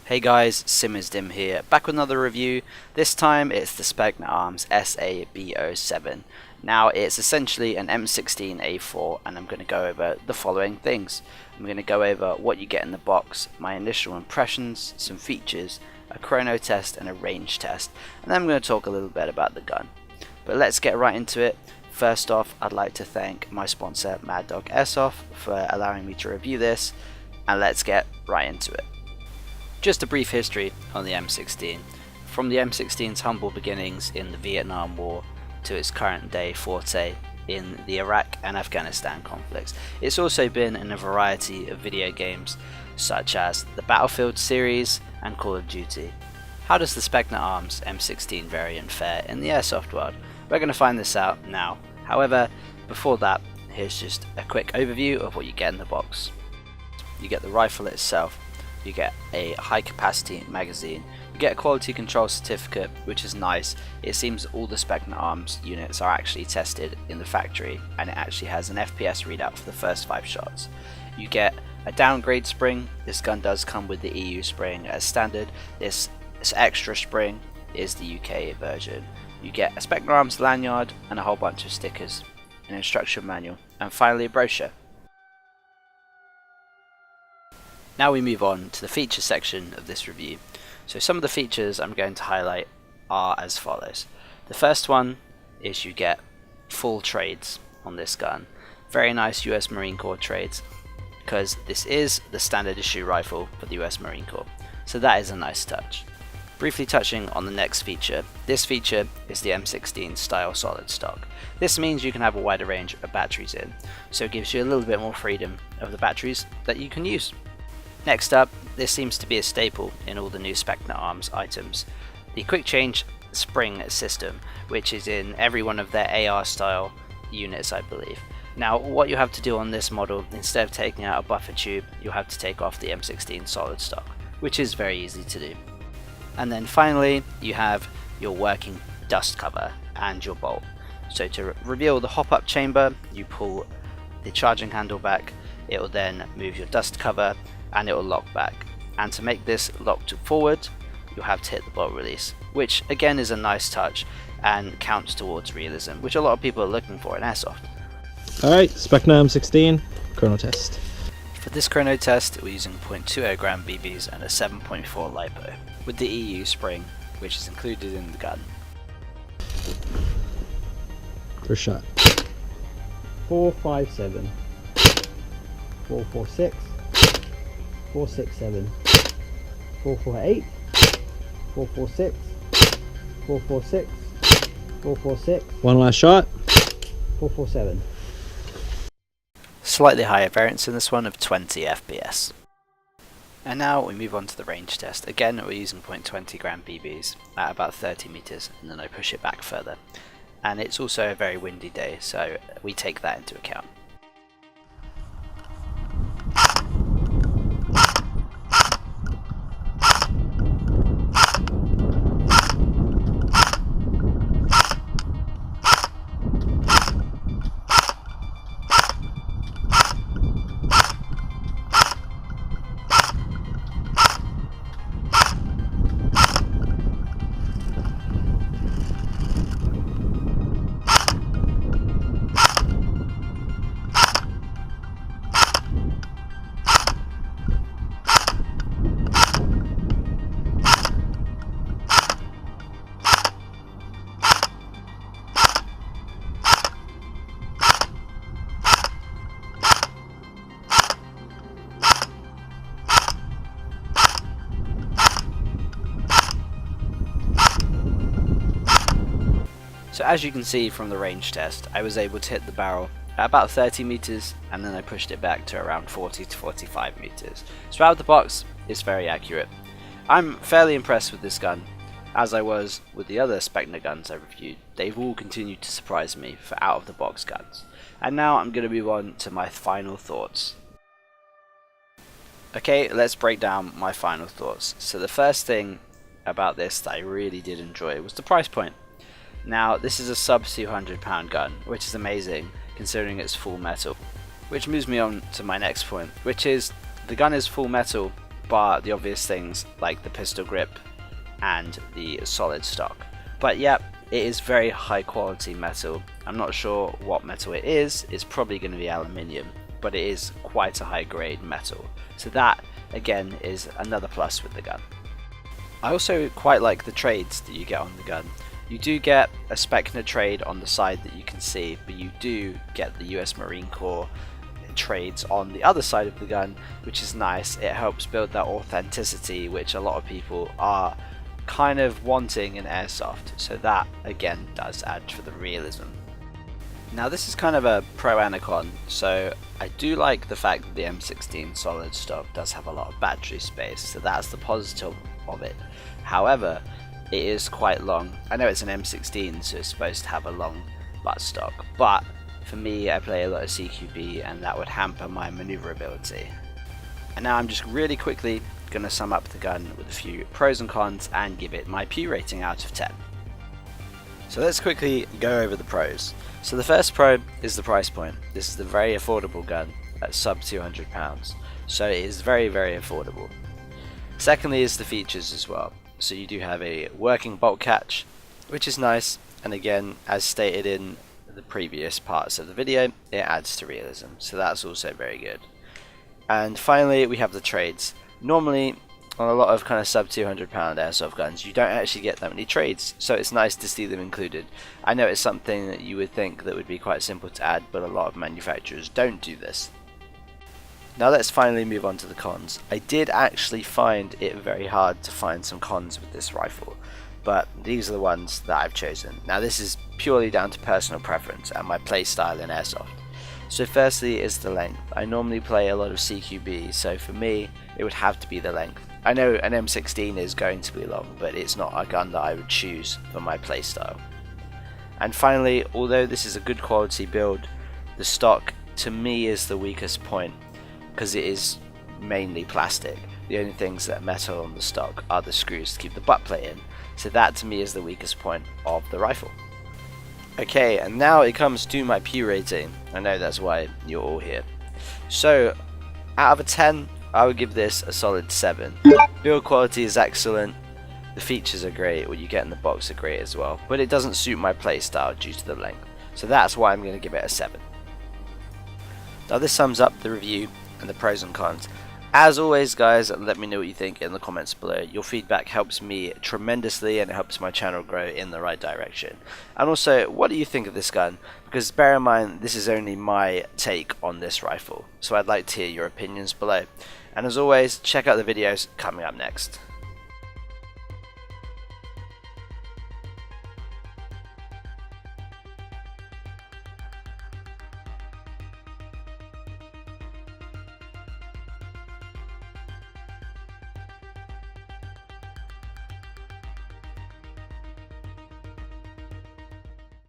Hey guys, SimmersDim here, back with another review. This time it's the Specna Arm's SA-B07. Now it's essentially an M16A4 and I'm going to go over the following things. I'm going to go over what you get in the box, my initial impressions, some features, a chrono test and a range test, and then I'm going to talk a little bit about the gun. But let's get right into it. First off, I'd like to thank my sponsor Mad Dog Airsoft for allowing me to review this, and let's get right into it. Just a brief history on the M16. From the M16's humble beginnings in the Vietnam War to its current day forte in the Iraq and Afghanistan conflicts, it's also been in a variety of video games such as the Battlefield series and Call of Duty. How does the Specna Arm's M16 variant fare in the airsoft world? We're going to find this out now. However, before that, here's just a quick overview of what you get in the box. You get the rifle itself. You get a high capacity magazine, you get a quality control certificate, which is nice. It seems all the Specna Arms units are actually tested in the factory and it actually has an FPS readout for the first 5 shots. You get a downgrade spring. This gun does come with the EU spring as standard. This extra spring is the UK version. You get a Specna Arms lanyard and a whole bunch of stickers, an instruction manual, and finally a brochure. Now we move on to the feature section of this review. So some of the features I'm going to highlight are as follows. The first one is you get full trades on this gun. Very nice US Marine Corp trades, because this is the standard issue rifle for the US Marine Corp. So that is a nice touch. Briefly touching on the next feature, this feature is the M16 style solid stock. This means you can have a wider range of batteries in, so it gives you a little bit more freedom of the batteries that you can use. Next up, this seems to be a staple in all the new Specna Arms items, the quick change spring system, which is in every one of their AR style units, I believe. Now what you have to do on this model, instead of taking out a buffer tube, you'll have to take off the M16 solid stock, which is very easy to do. And then finally you have your working dust cover and your bolt. So to reveal the hop-up chamber, you pull the charging handle back, it will then move your dust cover and it will lock back, and to make this locked forward you'll have to hit the bolt release, which again is a nice touch and counts towards realism, which a lot of people are looking for in airsoft. Alright, Specna M16 Kernel Test. For this chrono test we're using 0.20 gram BBs and a 7.4 LiPo with the EU spring, which is included in the gun. First shot. 457, 446, 467, 448, 446, 446, 446. One last shot. 447. Slightly higher variance in this one of 20 FPS. And now we move on to the range test. Again we're using 0.20 gram BBs at about 30 meters, and then I push it back further. And it's also a very windy day, so we take that into account. So as you can see from the range test, I was able to hit the barrel at about 30 meters, and then I pushed it back to around 40 to 45 meters. So out of the box, it's very accurate. I'm fairly impressed with this gun, as I was with the other Specna guns I reviewed. They've all continued to surprise me for out of the box guns. And now I'm going to move on to my final thoughts. Okay, let's break down my final thoughts. So the first thing about this that I really did enjoy was the price point. Now this is a sub £200 gun, which is amazing considering it's full metal. Which moves me on to my next point, which is the gun is full metal, bar the obvious things like the pistol grip and the solid stock. But yeah, it is very high quality metal. I'm not sure what metal it is. It's probably going to be aluminium, but it is quite a high grade metal. So that again is another plus with the gun. I also quite like the trades that you get on the gun. You do get a Specna trade on the side that you can see, but you do get the US Marine Corp trades on the other side of the gun, which is nice. It helps build that authenticity which a lot of people are kind of wanting in airsoft, so that again does add for the realism. Now this is kind of a pro and a con, so I do like the fact that the M16 solid stock does have a lot of battery space, so that's the positive of it. However, it is quite long. I know it's an M16, so it's supposed to have a long butt stock, but for me, I play a lot of CQB and that would hamper my maneuverability. And now I'm just really quickly going to sum up the gun with a few pros and cons and give it my P rating out of 10. So let's quickly go over the pros. So the first pro is the price point. This is the very affordable gun at sub £200, so it is very affordable. Secondly is the features as well. So you do have a working bolt catch, which is nice, and again, as stated in the previous parts of the video, it adds to realism, so that's also very good. And finally we have the trades. Normally on a lot of kind of sub £200 airsoft guns you don't actually get that many trades, so it's nice to see them included. I know it's something that you would think that would be quite simple to add, but a lot of manufacturers don't do this. Now let's finally move on to the cons. I did actually find it very hard to find some cons with this rifle, but these are the ones that I've chosen. Now this is purely down to personal preference and my play style in airsoft. So firstly is the length. I normally play a lot of CQB, so for me it would have to be the length. I know an M16 is going to be long, but it's not a gun that I would choose for my play style. And finally, although this is a good quality build, the stock to me is the weakest point, because it is mainly plastic. The only things that are metal on the stock are the screws to keep the butt plate in, so that to me is the weakest point of the rifle. Okay, and now it comes to my P rating. I know that's why you're all here. So out of a 10 I would give this a solid 7. Build quality is excellent, the features are great, what you get in the box are great as well, but it doesn't suit my playstyle due to the length, so that's why I'm going to give it a 7. Now this sums up the review and the pros and cons. As always guys, let me know what you think in the comments below. Your feedback helps me tremendously and it helps my channel grow in the right direction. And also, what do you think of this gun? Because bear in mind, this is only my take on this rifle, so I'd like to hear your opinions below. And as always, check out the videos coming up next.